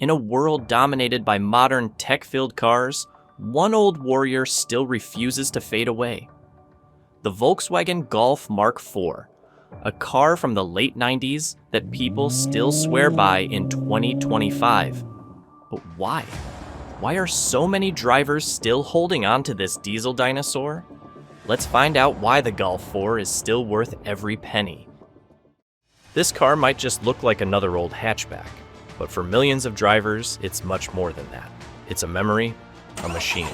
In a world dominated by modern tech-filled cars, one old warrior still refuses to fade away. The Volkswagen Golf Mark IV, a car from the late 90s that people still swear by in 2025. But why? Why are so many drivers still holding on to this diesel dinosaur? Let's find out why the Golf 4 is still worth every penny. This car might just look like another old hatchback, but for millions of drivers, it's much more than that. It's a memory, a machine,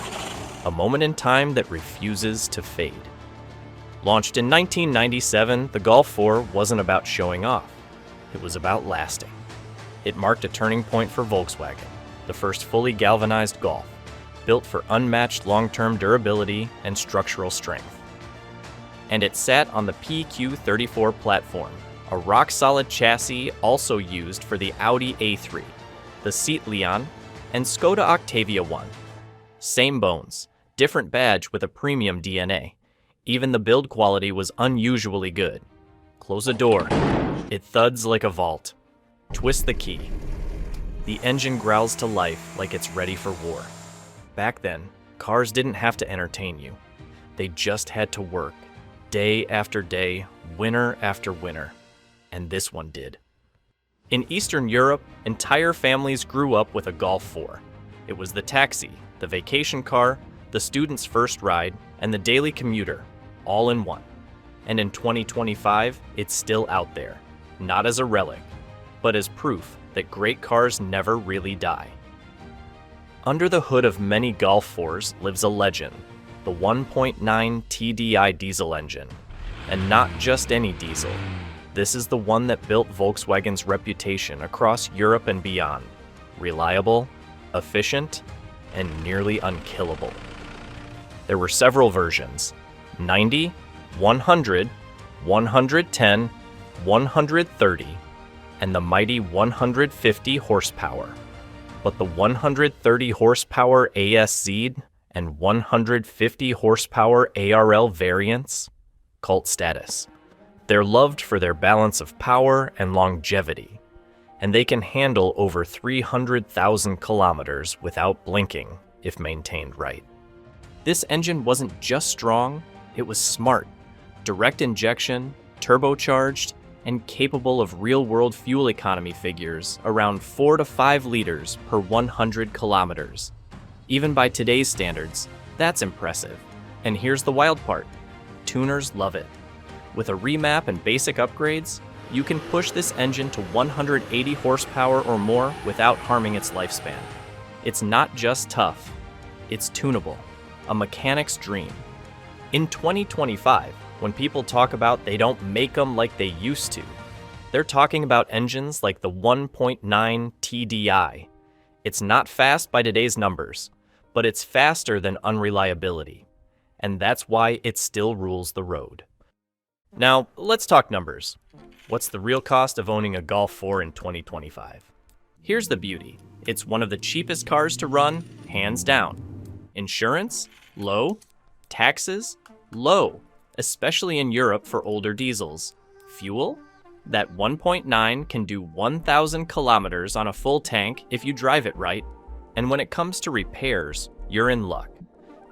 a moment in time that refuses to fade. Launched in 1997, the Golf 4 wasn't about showing off. It was about lasting. It marked a turning point for Volkswagen, the first fully galvanized Golf, built for unmatched long-term durability and structural strength. And it sat on the PQ34 platform, a rock-solid chassis also used for the Audi A3, the Seat Leon, and Skoda Octavia 1. Same bones, different badge with a premium DNA. Even the build quality was unusually good. Close the door. It thuds like a vault. Twist the key. The engine growls to life like it's ready for war. Back then, cars didn't have to entertain you. They just had to work, day after day, winter after winter. And this one did. In Eastern Europe, entire families grew up with a Golf 4. It was the taxi, the vacation car, the student's first ride, and the daily commuter, all in one. And in 2025, it's still out there, not as a relic, but as proof that great cars never really die. Under the hood of many Golf 4s lives a legend, the 1.9 TDI diesel engine. And not just any diesel. This is the one that built Volkswagen's reputation across Europe and beyond. Reliable, efficient, and nearly unkillable. There were several versions: 90, 100, 110, 130, and the mighty 150 horsepower. But the 130 horsepower ASZ and 150 horsepower ARL variants, cult status. They're loved for their balance of power and longevity, and they can handle over 300,000 kilometers without blinking if maintained right. This engine wasn't just strong, it was smart, direct injection, turbocharged, and capable of real-world fuel economy figures around 4 to 5 liters per 100 kilometers. Even by today's standards, that's impressive. And here's the wild part: tuners love it. With a remap and basic upgrades, you can push this engine to 180 horsepower or more without harming its lifespan. It's not just tough, it's tunable, a mechanic's dream. In 2025, when people talk about they don't make them like they used to, they're talking about engines like the 1.9 TDI. It's not fast by today's numbers, but it's faster than unreliability. And that's why it still rules the road. Now, let's talk numbers. What's the real cost of owning a Golf 4 in 2025? Here's the beauty. It's one of the cheapest cars to run, hands down. Insurance? Low. Taxes? Low, especially in Europe for older diesels. Fuel? That 1.9 can do 1,000 kilometers on a full tank if you drive it right. And when it comes to repairs, you're in luck.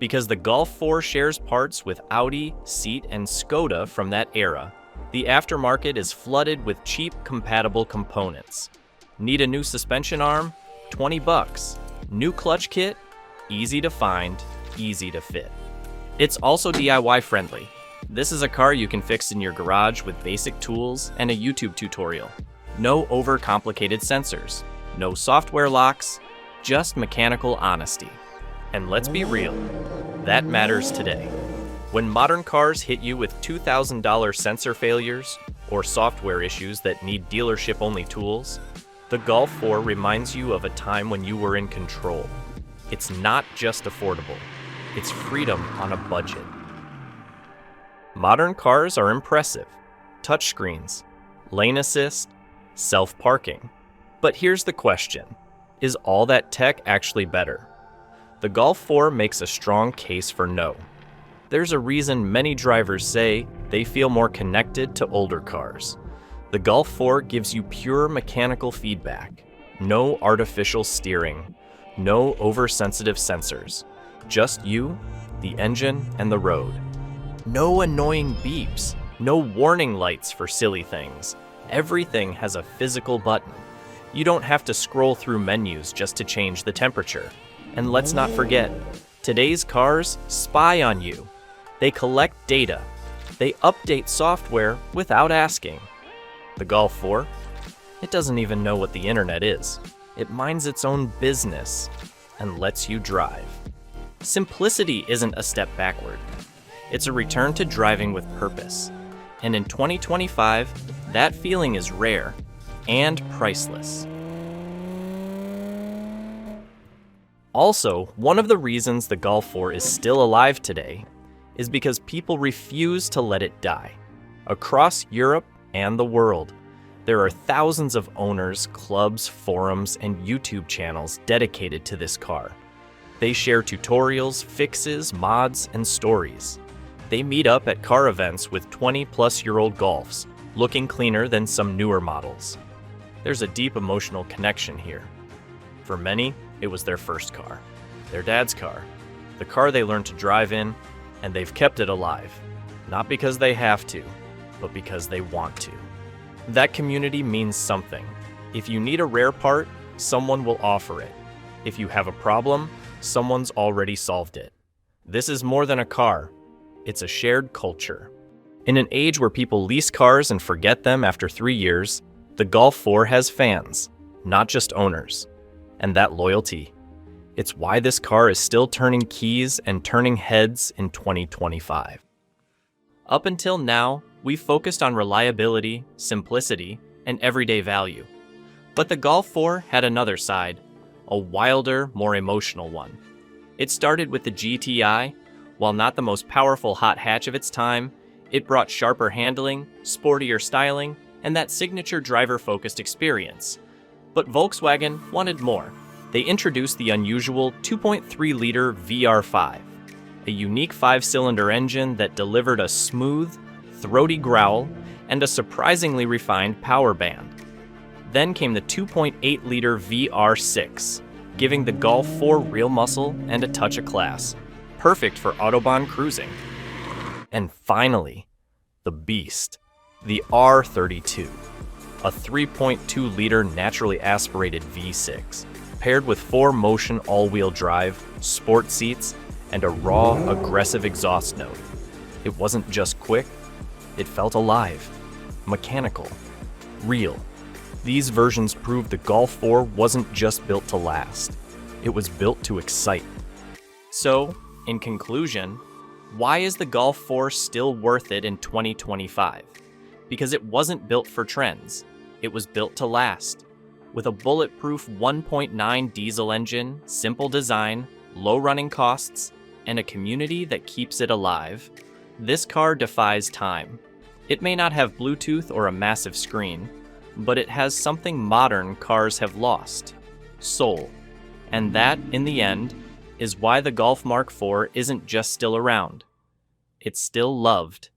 Because the Golf 4 shares parts with Audi, Seat, and Skoda from that era, the aftermarket is flooded with cheap, compatible components. Need a new suspension arm? $20. New clutch kit? Easy to find, easy to fit. It's also DIY friendly. This is a car you can fix in your garage with basic tools and a YouTube tutorial. No overcomplicated sensors, no software locks, just mechanical honesty. And let's be real, that matters today. When modern cars hit you with $2,000 sensor failures or software issues that need dealership-only tools, the Golf 4 reminds you of a time when you were in control. It's not just affordable, it's freedom on a budget. Modern cars are impressive. Touchscreens, lane assist, self-parking. But here's the question: is all that tech actually better? The Golf 4 makes a strong case for no. There's a reason many drivers say they feel more connected to older cars. The Golf 4 gives you pure mechanical feedback. No artificial steering, no oversensitive sensors, just you, the engine, and the road. No annoying beeps, no warning lights for silly things. Everything has a physical button. You don't have to scroll through menus just to change the temperature. And let's not forget, today's cars spy on you. They collect data. They update software without asking. The Golf 4? It doesn't even know what the internet is. It minds its own business and lets you drive. Simplicity isn't a step backward. It's a return to driving with purpose. And in 2025, that feeling is rare and priceless. Also, one of the reasons the Golf 4 is still alive today is because people refuse to let it die. Across Europe and the world, there are thousands of owners, clubs, forums, and YouTube channels dedicated to this car. They share tutorials, fixes, mods, and stories. They meet up at car events with 20-plus-year-old Golfs, looking cleaner than some newer models. There's a deep emotional connection here. For many, it was their first car, their dad's car, the car they learned to drive in, and they've kept it alive. Not because they have to, but because they want to. That community means something. If you need a rare part, someone will offer it. If you have a problem, someone's already solved it. This is more than a car. It's a shared culture. In an age where people lease cars and forget them after 3 years, the Golf 4 has fans, not just owners. And that loyalty, it's why this car is still turning keys and turning heads in 2025. Up until now, we've focused on reliability, simplicity, and everyday value. But the Golf 4 had another side, a wilder, more emotional one. It started with the GTI. While not the most powerful hot hatch of its time, it brought sharper handling, sportier styling, and that signature driver-focused experience. But Volkswagen wanted more. They introduced the unusual 2.3-liter VR5, a unique 5-cylinder engine that delivered a smooth, throaty growl and a surprisingly refined power band. Then came the 2.8-liter VR6, giving the Golf 4 real muscle and a touch of class, perfect for Autobahn cruising. And finally, the beast, the R32, a 3.2-liter naturally aspirated V6, paired with 4-motion all-wheel drive, sport seats, and a raw, aggressive exhaust note. It wasn't just quick, it felt alive, mechanical, real. These versions proved the Golf 4 wasn't just built to last, it was built to excite. So, in conclusion, why is the Golf 4 still worth it in 2025? Because it wasn't built for trends. It was built to last. With a bulletproof 1.9 diesel engine, simple design, low running costs, and a community that keeps it alive, this car defies time. It may not have Bluetooth or a massive screen, but it has something modern cars have lost: soul. And that, in the end, is why the Golf Mark IV isn't just still around. It's still loved,